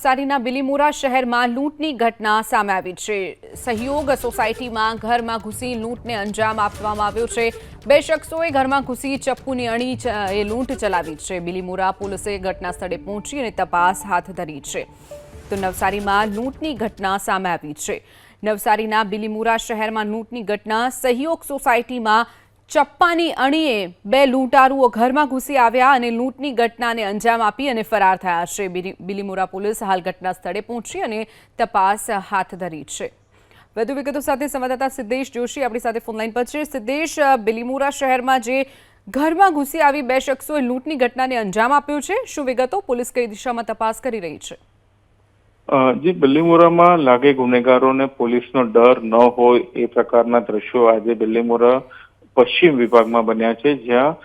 નવસારીના બિલીમોરા શહેરમાં લૂંટની ઘટના સામે આવી છે। સહયોગ સોસાયટીમાં ઘરમાં ઘૂસી લૂંટને અંજામ આપવામાં આવ્યો છે। બે શખ્સોએ ઘરમાં ઘૂસી ચપ્પુની અણી એ લૂંટ ચલાવી છે। બિલીમોરા પોલીસે ઘટના સ્થળે પહોંચી અને તપાસ હાથ ધરી છે। તો નવસારીમાં લૂંટની ઘટના સામે આવી છે। નવસારીના બિલીમોરા શહેરમાં લૂંટની ઘટના સહયોગ સોસાયટીમાં ચપ્પાની અણીએ બે લૂંટારુઓ ઘરમાં ઘૂસી આવ્યા અને લૂંટની ઘટનાને અંજામ આપી અને ફરાર થયા છે। બિલીમોરા પોલીસ હાલ ઘટના સ્થળે પહોંચી અને તપાસ હાથ ધરી છે। વધુ વિગતો સાથે સંવાદદાતા સિદ્દેશ જોશી આપણી સાથે ફોનલાઈન પર છે। સિદ્દેશ, બિલીમોરા શહેરમાં જે ઘરમાં ઘૂસી આવી બે શખ્સોએ લૂંટની ઘટનાને અંજામ આપ્યો છે, શું વિગતો? પોલીસ કઈ દિશામાં તપાસ કરી રહી છે? જે બિલીમોરામાં લાગે ગુનેગારોને પોલીસનો ડર ન હોય એ પ્રકારના દ્રશ્યો આજે બિલીમોરા પશ્ચિમ વિભાગમાં બન્યા છે, જ્યાં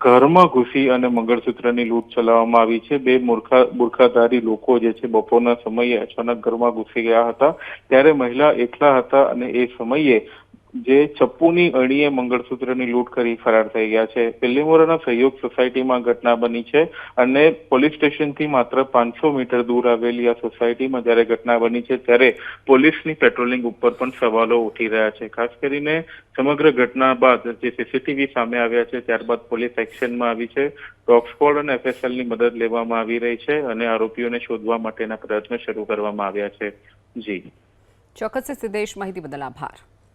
ઘરમાં ઘૂસી અને મંગળસૂત્રની લૂંટ ચલાવવામાં આવી છે। બે બુરખાધારી લોકો જે છે બપોરના સમયે અચાનક ઘરમાં ઘૂસી ગયા હતા, ત્યારે મહિલા એકલા હતા અને એ સમયે જે ચપ્પુની અણીએ મંગળસૂત્રની લૂંટ કરી ફરાર થઈ ગયા છે। બિલીમોરાના સહયોગ સોસાયટીમાં ઘટના બની છે અને પોલીસ સ્ટેશનથી માત્ર 500 મીટર દૂર આવેલી આ સોસાયટીમાં જ્યારે ઘટના બની છે ત્યારે પોલીસની પેટ્રોલિંગ ઉપર પણ સવાલો ઉઠી રહ્યા છે। ખાસ કરીને સમગ્ર ઘટના બાદ જે સીસીટીવી સામે આવ્યા છે ત્યારબાદ પોલીસ એક્શનમાં આવી છે। ડોગ સ્ક્વોડ અને એફએસએલની મદદ લેવામાં આવી રહી છે અને આરોપીઓને શોધવા માટેના પ્રયત્નો શરૂ કરવામાં આવ્યા છે। જી ચોક્કસ સિદ્દેશ, માહિતી બદલ આભાર।